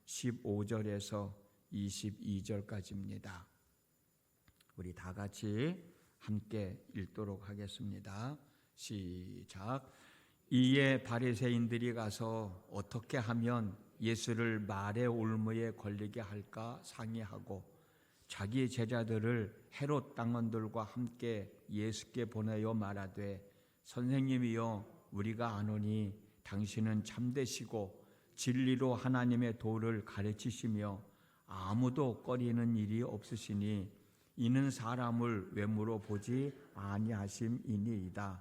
15절에서 22절까지입니다. 우리 다 같이 함께 읽도록 하겠습니다. 시작. 이에 바리새인들이 가서 어떻게 하면 예수를 말의 올무에 걸리게 할까 상의하고 자기 제자들을 헤롯 당원들과 함께 예수께 보내어 말하되 선생님이여 우리가 아노니 당신은 참되시고 진리로 하나님의 도를 가르치시며 아무도 꺼리는 일이 없으시니 이는 사람을 외모로 보지 아니하심이니이다.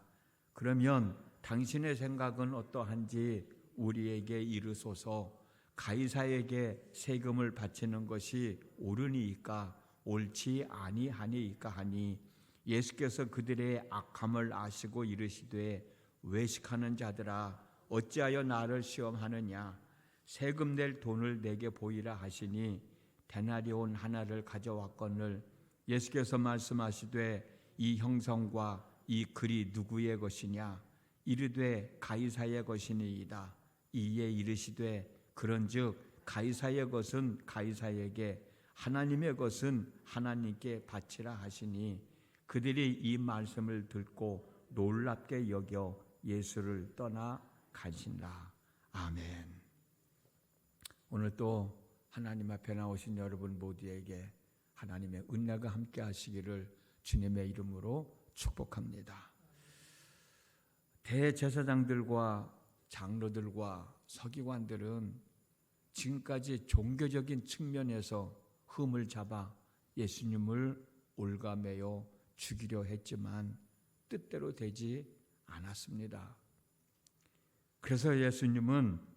그러면 당신의 생각은 어떠한지 우리에게 이르소서. 가이사에게 세금을 바치는 것이 옳으니이까 옳지 아니하니이까 하니 예수께서 그들의 악함을 아시고 이르시되 외식하는 자들아 어찌하여 나를 시험하느냐. 세금 낼 돈을 내게 보이라 하시니 데나리온 하나를 가져왔거늘 예수께서 말씀하시되 이 형성과 이 글이 누구의 것이냐. 이르되 가이사의 것이니이다. 이에 이르시되 그런즉 가이사의 것은 가이사에게 하나님의 것은 하나님께 바치라 하시니 그들이 이 말씀을 듣고 놀랍게 여겨 예수를 떠나 가시니라. 아멘. 오늘 또 하나님 앞에 나오신 여러분 모두에게 하나님의 은혜가 함께 하시기를 주님의 이름으로 축복합니다. 대제사장들과 장로들과 서기관들은 지금까지 종교적인 측면에서 흠을 잡아 예수님을 올가매어 죽이려 했지만 뜻대로 되지 않았습니다. 그래서 예수님은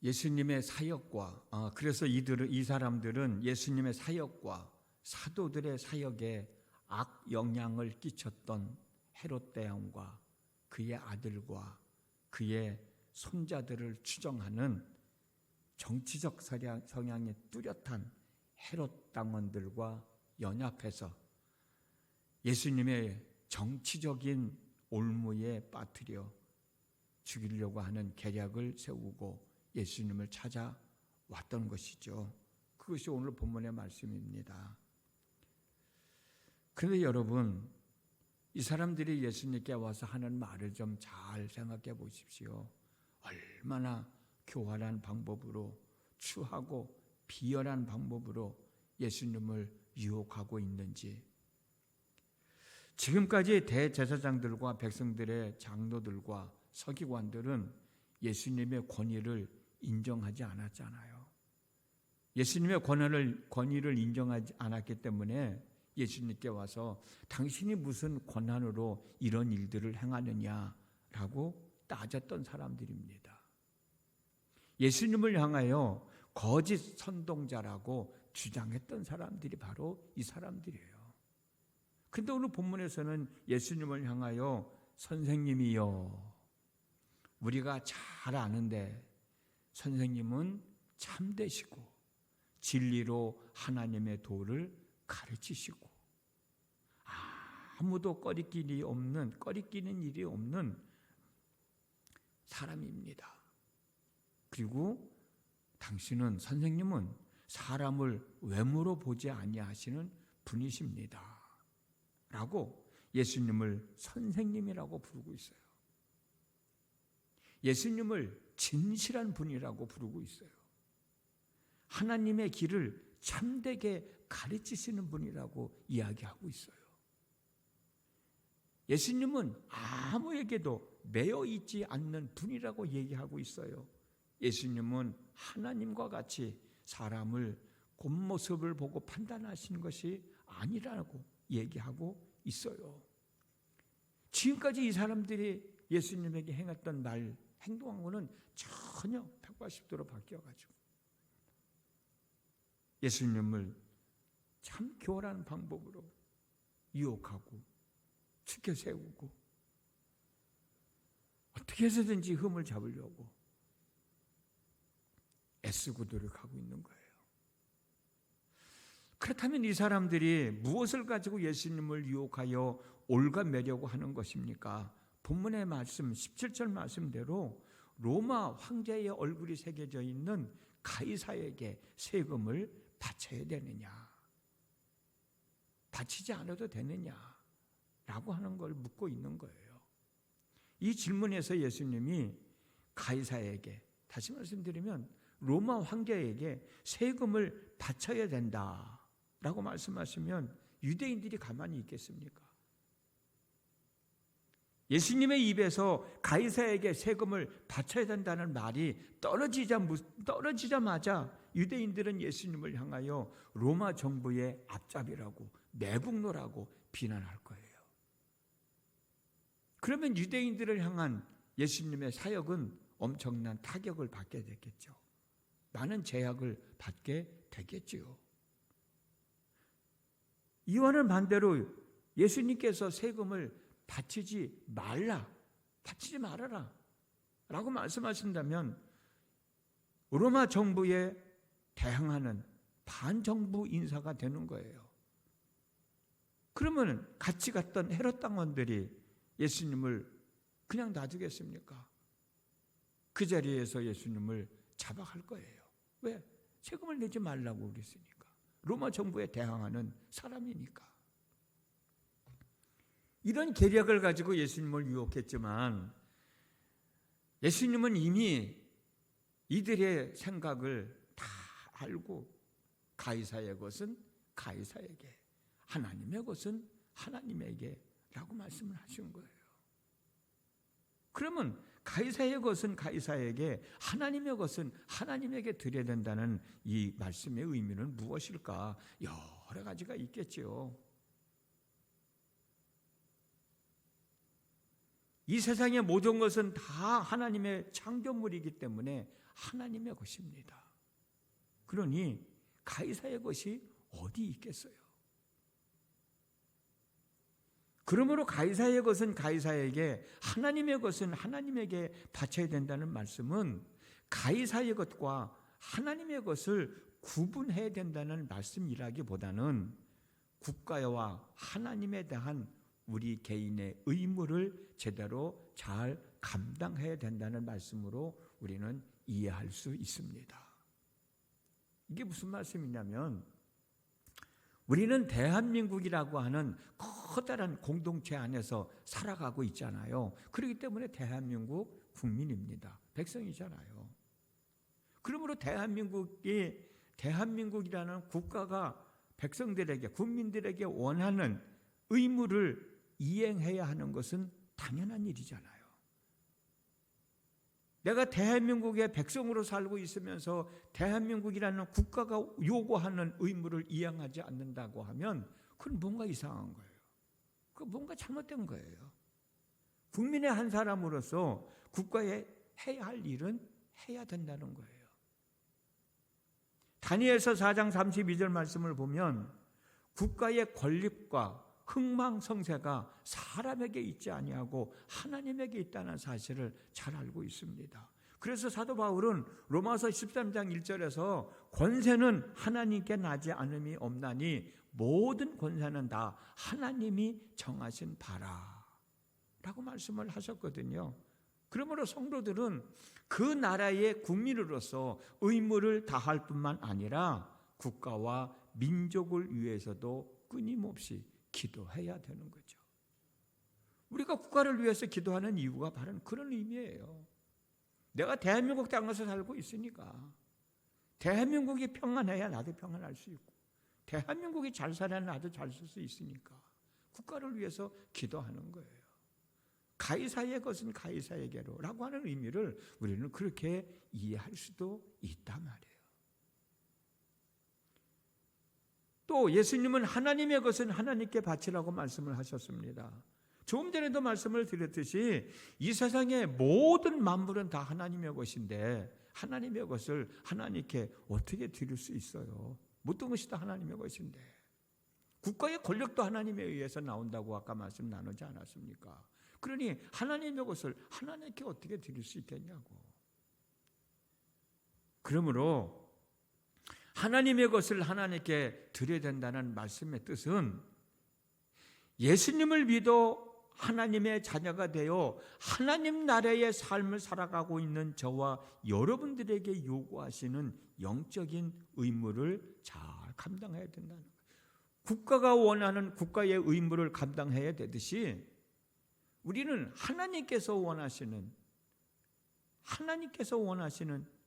예수님의 사역과 그래서 이 사람들은 예수님의 사역과 사도들의 사역에 악영향을 끼쳤던 헤롯 대왕과 그의 아들과 그의 손자들을 추종하는 정치적 성향이 뚜렷한 헤롯 당원들과 연합해서 예수님의 정치적인 올무에 빠뜨려 죽이려고 하는 계략을 세우고 예수님을 찾아왔던 것이죠. 그것이 오늘 본문의 말씀입니다. 그런데 여러분, 이 사람들이 예수님께 와서 하는 말을 좀 잘 생각해 보십시오. 얼마나 교활한 방법으로 추하고 비열한 방법으로 예수님을 유혹하고 있는지. 지금까지 대제사장들과 백성들의 장로들과 서기관들은 예수님의 권위를 인정하지 않았잖아요. 예수님의 권위를 인정하지 않았기 때문에 예수님께 와서 당신이 무슨 권한으로 이런 일들을 행하느냐라고 따졌던 사람들입니다. 예수님을 향하여 거짓 선동자라고 주장했던 사람들이 바로 이 사람들이에요. 그런데 오늘 본문에서는 예수님을 향하여 선생님이요, 우리가 잘 아는데 선생님은 참되시고 진리로 하나님의 도를 가르치시고 아무도 꺼리끼는 일이 없는 사람입니다. 그리고 당신은, 선생님은 사람을 외모로 보지 아니하시는 분이십니다 라고 예수님을 선생님이라고 부르고 있어요. 예수님을 진실한 분이라고 부르고 있어요. 하나님의 길을 참되게 가르치시는 분이라고 이야기하고 있어요. 예수님은 아무에게도 매여 있지 않는 분이라고 얘기하고 있어요. 예수님은 하나님과 같이 사람을 겉모습을 보고 판단하시는 것이 아니라고 얘기하고 있어요. 지금까지 이 사람들이 예수님에게 행했던 행동하고는 전혀 180도로 바뀌어가지고 예수님을 참 교활한 방법으로 유혹하고 치켜 세우고 어떻게 해서든지 흠을 잡으려고 애쓰고 노력하고 있는 거예요. 그렇다면 이 사람들이 무엇을 가지고 예수님을 유혹하여 올가매려고 하는 것입니까? 본문의 말씀 17절 말씀대로 로마 황제의 얼굴이 새겨져 있는 가이사에게 세금을 바쳐야 되느냐, 바치지 않아도 되느냐라고 하는 걸 묻고 있는 거예요. 이 질문에서 예수님이 가이사에게, 다시 말씀드리면 로마 황제에게 세금을 바쳐야 된다라고 말씀하시면 유대인들이 가만히 있겠습니까? 예수님의 입에서 가이사에게 세금을 바쳐야 된다는 말이 떨어지자마자 유대인들은 예수님을 향하여 로마 정부의 앞잡이라고, 매국노라고 비난할 거예요. 그러면 유대인들을 향한 예수님의 사역은 엄청난 타격을 받게 됐겠죠. 많은 제약을 받게 되겠지요. 이와는 반대로 예수님께서 세금을 바치지 말아라 라고 말씀하신다면 로마 정부에 대항하는 반정부 인사가 되는 거예요. 그러면 같이 갔던 헤롯 당원들이 예수님을 그냥 놔두겠습니까? 그 자리에서 예수님을 잡아갈 거예요. 왜? 세금을 내지 말라고 그랬으니까. 로마 정부에 대항하는 사람이니까. 이런 계략을 가지고 예수님을 유혹했지만 예수님은 이미 이들의 생각을 다 알고 가이사의 것은 가이사에게, 하나님의 것은 하나님에게 라고 말씀을 하신 거예요. 그러면 가이사의 것은 가이사에게, 하나님의 것은 하나님에게 드려야 된다는 이 말씀의 의미는 무엇일까? 여러 가지가 있겠지요. 이 세상의 모든 것은 다 하나님의 창조물이기 때문에 하나님의 것입니다. 그러니 가이사의 것이 어디 있겠어요? 그러므로 가이사의 것은 가이사에게, 하나님의 것은 하나님에게 바쳐야 된다는 말씀은 가이사의 것과 하나님의 것을 구분해야 된다는 말씀이라기보다는 국가와 하나님에 대한 우리 개인의 의무를 제대로 잘 감당해야 된다는 말씀으로 우리는 이해할 수 있습니다. 이게 무슨 말씀이냐면 우리는 대한민국이라고 하는 커다란 공동체 안에서 살아가고 있잖아요. 그렇기 때문에 대한민국 국민입니다. 백성이잖아요. 그러므로 대한민국이라는 국가가 백성들에게, 국민들에게 원하는 의무를 이행해야 하는 것은 당연한 일이잖아요. 내가 대한민국의 백성으로 살고 있으면서 대한민국이라는 국가가 요구하는 의무를 이행하지 않는다고 하면 그건 뭔가 이상한 거예요. 그건 뭔가 잘못된 거예요. 국민의 한 사람으로서 국가에 해야 할 일은 해야 된다는 거예요. 다니엘서 4장 32절 말씀을 보면 국가의 건립과 흥망성쇠가 사람에게 있지 아니하고 하나님에게 있다는 사실을 잘 알고 있습니다. 그래서 사도 바울은 로마서 13장 1절에서 권세는 하나님께 나지 않음이 없나니 모든 권세는 다 하나님이 정하신 바라 라고 말씀을 하셨거든요. 그러므로 성도들은 그 나라의 국민으로서 의무를 다할 뿐만 아니라 국가와 민족을 위해서도 끊임없이 기도해야 되는 거죠. 우리가 국가를 위해서 기도하는 이유가 바로 그런 의미예요. 내가 대한민국 땅에서 살고 있으니까 대한민국이 평안해야 나도 평안할 수 있고 대한민국이 잘 살아야 나도 잘 살 수 있으니까 국가를 위해서 기도하는 거예요. 가이사의 것은 가이사에게로 라고 하는 의미를 우리는 그렇게 이해할 수도 있단 말이에요. 또 예수님은 하나님의 것은 하나님께 바치라고 말씀을 하셨습니다. 조금 전에도 말씀을 드렸듯이 이 세상의 모든 만물은 다 하나님의 것인데 하나님의 것을 하나님께 어떻게 드릴 수 있어요? 모든 것이 다 하나님의 것인데 국가의 권력도 하나님에 의해서 나온다고 아까 말씀 나누지 않았습니까? 그러니 하나님의 것을 하나님께 어떻게 드릴 수 있겠냐고. 그러므로 하나님의 것을 하나님께 드려야 된다는 말씀의 뜻은 예수님을 믿어 하나님의 자녀가 되어 하나님 나라의 삶을 살아가고 있는 저와 여러분들에게 요구하시는 영적인 의무를 잘 감당해야 된다는 거예요. 국가가 원하는 국가의 의무를 감당해야 되듯이 우리는 하나님께서 원하시는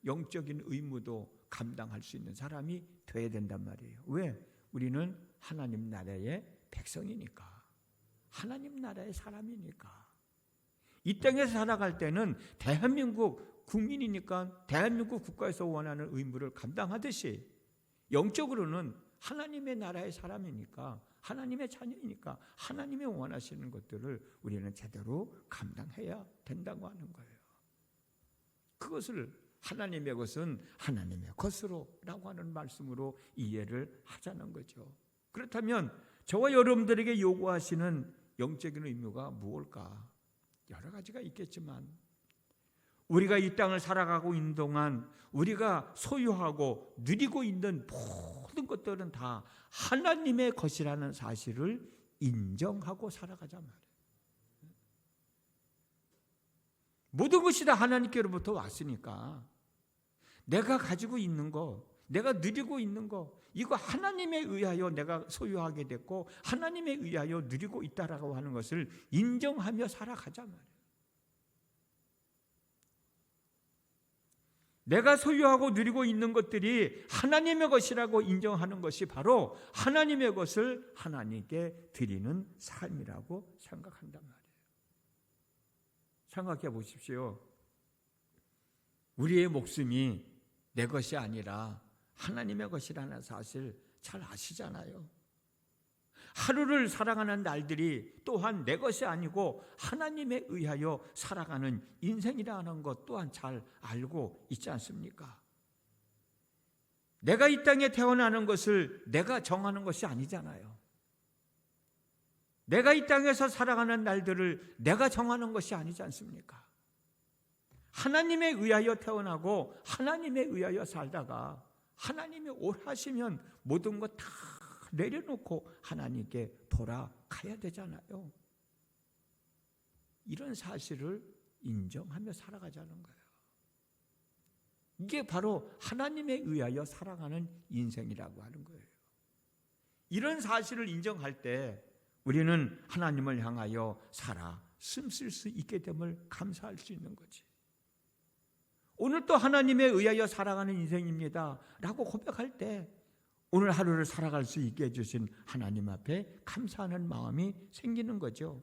영적인 의무도 감당할 수 있는 사람이 되어야 된단 말이에요. 왜? 우리는 하나님 나라의 백성이니까. 하나님 나라의 사람이니까. 이 땅에서 살아갈 때는 대한민국 국민이니까 대한민국 국가에서 원하는 의무를 감당하듯이 영적으로는 하나님의 나라의 사람이니까, 하나님의 자녀이니까 하나님의 원하시는 것들을 우리는 제대로 감당해야 된다고 하는 거예요. 그것을 하나님의 것은 하나님의 것으로 라고 하는 말씀으로 이해를 하자는 거죠. 그렇다면 저와 여러분들에게 요구하시는 영적인 의무가 무엇일까? 여러 가지가 있겠지만 우리가 이 땅을 살아가고 있는 동안 우리가 소유하고 누리고 있는 모든 것들은 다 하나님의 것이라는 사실을 인정하고 살아가자 말이에요. 모든 것이 다 하나님께로부터 왔으니까 내가 가지고 있는 거, 내가 누리고 있는 거, 이거 하나님에 의하여 내가 소유하게 됐고 하나님에 의하여 누리고 있다라고 하는 것을 인정하며 살아가자 말이에요. 내가 소유하고 누리고 있는 것들이 하나님의 것이라고 인정하는 것이 바로 하나님의 것을 하나님께 드리는 삶이라고 생각한단 말이에요. 생각해 보십시오. 우리의 목숨이 내 것이 아니라 하나님의 것이라는 사실 잘 아시잖아요. 하루를 살아가는 날들이 또한 내 것이 아니고 하나님에 의하여 살아가는 인생이라는 것 또한 잘 알고 있지 않습니까? 내가 이 땅에 태어나는 것을 내가 정하는 것이 아니잖아요. 내가 이 땅에서 살아가는 날들을 내가 정하는 것이 아니지 않습니까? 하나님에 의하여 태어나고 하나님에 의하여 살다가 하나님이 옳하시면 모든 것 다 내려놓고 하나님께 돌아가야 되잖아요. 이런 사실을 인정하며 살아가자는 거예요. 이게 바로 하나님에 의하여 살아가는 인생이라고 하는 거예요. 이런 사실을 인정할 때 우리는 하나님을 향하여 살아 숨쉴 수 있게 됨을 감사할 수 있는 거지. 오늘 또 하나님에 의하여 살아가는 인생입니다 라고 고백할 때 오늘 하루를 살아갈 수 있게 해주신 하나님 앞에 감사하는 마음이 생기는 거죠.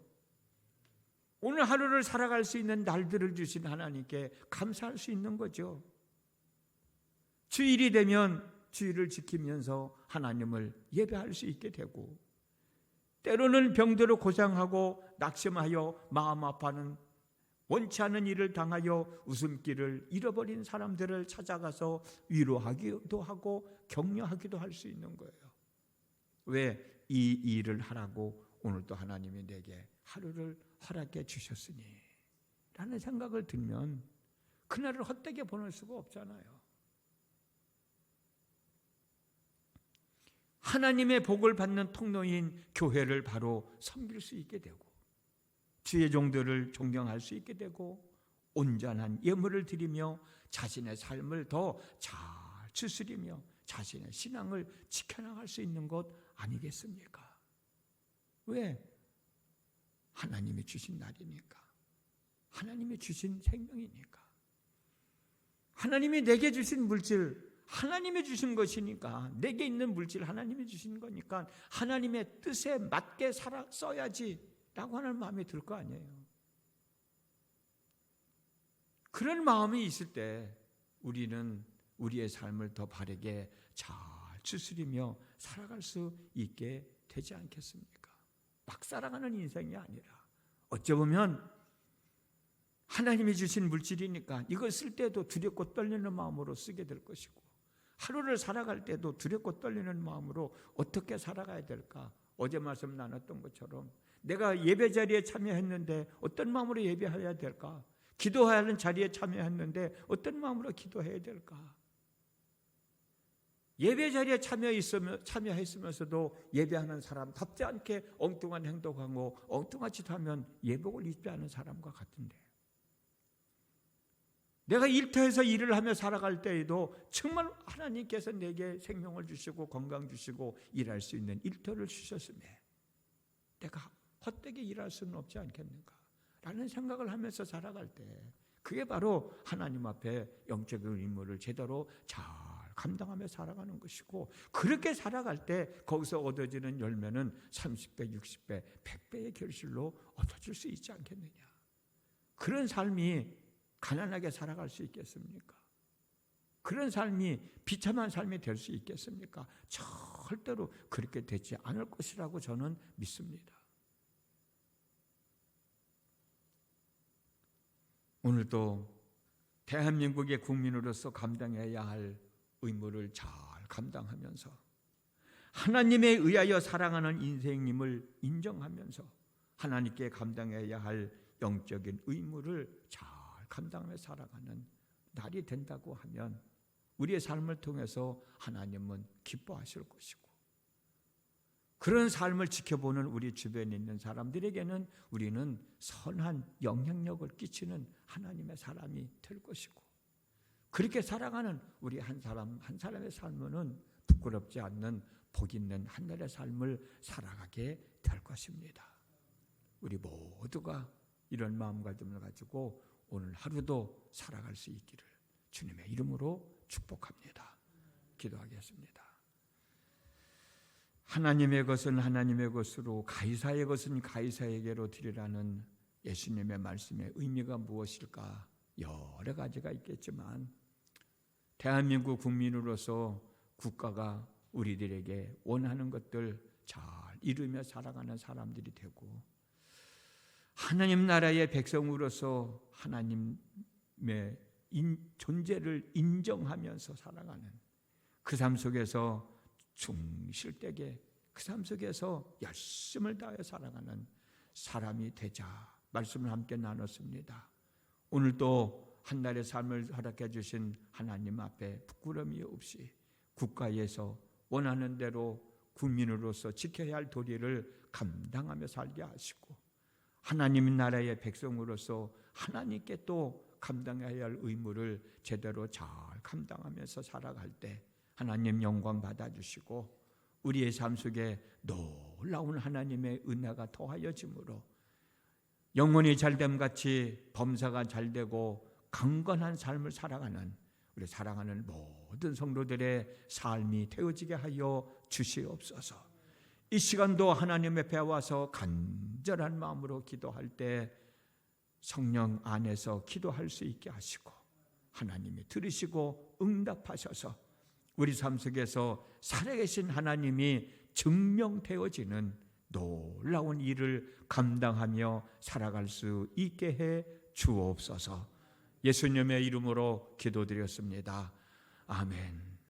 오늘 하루를 살아갈 수 있는 날들을 주신 하나님께 감사할 수 있는 거죠. 주일이 되면 주일을 지키면서 하나님을 예배할 수 있게 되고, 때로는 병들어 고생하고 낙심하여 마음 아파하는 원치 않은 일을 당하여 웃음기를 잃어버린 사람들을 찾아가서 위로하기도 하고 격려하기도 할 수 있는 거예요. 왜? 이 일을 하라고 오늘도 하나님이 내게 하루를 허락해 주셨으니 라는 생각을 들면 그날을 헛되게 보낼 수가 없잖아요. 하나님의 복을 받는 통로인 교회를 바로 섬길 수 있게 되고 주의 종들을 존경할 수 있게 되고 온전한 예물을 드리며 자신의 삶을 더 잘 추스리며 자신의 신앙을 지켜나갈 수 있는 것 아니겠습니까? 왜? 하나님이 주신 날이니까. 하나님이 주신 생명이니까. 하나님이 내게 주신 물질, 하나님이 주신 것이니까, 내게 있는 물질 하나님이 주신 거니까 하나님의 뜻에 맞게 써야지 라고 하는 마음이 들 거 아니에요. 그런 마음이 있을 때 우리는 우리의 삶을 더 바르게 잘 추스리며 살아갈 수 있게 되지 않겠습니까? 막 살아가는 인생이 아니라 어찌 보면 하나님이 주신 물질이니까 이걸 쓸 때도 두렵고 떨리는 마음으로 쓰게 될 것이고, 하루를 살아갈 때도 두렵고 떨리는 마음으로 어떻게 살아가야 될까? 어제 말씀 나눴던 것처럼 내가 예배 자리에 참여했는데 어떤 마음으로 예배해야 될까? 기도하는 자리에 참여했는데 어떤 마음으로 기도해야 될까? 예배 자리에 참여했으면서도 예배하는 사람답지 않게 엉뚱한 행동하고 엉뚱한 짓 하면 예복을 입지 않은 사람과 같은데, 내가 일터에서 일을 하며 살아갈 때에도 정말 하나님께서 내게 생명을 주시고 건강 주시고 일할 수 있는 일터를 주셨음에 내가 헛되게 일할 수는 없지 않겠는가 라는 생각을 하면서 살아갈 때, 그게 바로 하나님 앞에 영적인 임무를 제대로 잘 감당하며 살아가는 것이고, 그렇게 살아갈 때 거기서 얻어지는 열매는 30배, 60배, 100배의 결실로 얻어질 수 있지 않겠느냐. 그런 삶이 가난하게 살아갈 수 있겠습니까? 그런 삶이 비참한 삶이 될 수 있겠습니까? 절대로 그렇게 되지 않을 것이라고 저는 믿습니다. 오늘도 대한민국의 국민으로서 감당해야 할 의무를 잘 감당하면서 하나님에 의하여 살아가는 인생임을 인정하면서 하나님께 감당해야 할 영적인 의무를 잘 감당하며 살아가는 날이 된다고 하면 우리의 삶을 통해서 하나님은 기뻐하실 것이고, 그런 삶을 지켜보는 우리 주변에 있는 사람들에게는 우리는 선한 영향력을 끼치는 하나님의 사람이 될 것이고, 그렇게 살아가는 우리 한 사람 한 사람의 삶은 부끄럽지 않는 복 있는 하늘의 삶을 살아가게 될 것입니다. 우리 모두가 이런 마음가짐을 가지고 오늘 하루도 살아갈 수 있기를 주님의 이름으로 축복합니다. 기도하겠습니다. 하나님의 것은 하나님의 것으로, 가이사의 것은 가이사에게로 드리라는 예수님의 말씀의 의미가 무엇일까? 여러 가지가 있겠지만 대한민국 국민으로서 국가가 우리들에게 원하는 것들 잘 이루며 살아가는 사람들이 되고, 하나님 나라의 백성으로서 하나님의 존재를 인정하면서 살아가는 그 삶 속에서 충실되게 그 삶 속에서 열심을 다해 살아가는 사람이 되자 말씀을 함께 나눴습니다. 오늘도 한날의 삶을 허락해 주신 하나님 앞에 부끄러움이 없이 국가에서 원하는 대로 국민으로서 지켜야 할 도리를 감당하며 살게 하시고, 하나님 나라의 백성으로서 하나님께 또 감당해야 할 의무를 제대로 잘 감당하면서 살아갈 때 하나님 영광 받아주시고, 우리의 삶 속에 놀라운 하나님의 은혜가 더하여짐으로 영혼이 잘됨같이 범사가 잘되고 강건한 삶을 살아가는 우리 사랑하는 모든 성도들의 삶이 되어지게 하여 주시옵소서. 이 시간도 하나님 앞에 와서 간절한 마음으로 기도할 때 성령 안에서 기도할 수 있게 하시고, 하나님이 들으시고 응답하셔서 우리 삶 속에서 살아계신 하나님이 증명되어지는 놀라운 일을 감당하며 살아갈 수 있게 해 주옵소서. 예수님의 이름으로 기도드렸습니다. 아멘.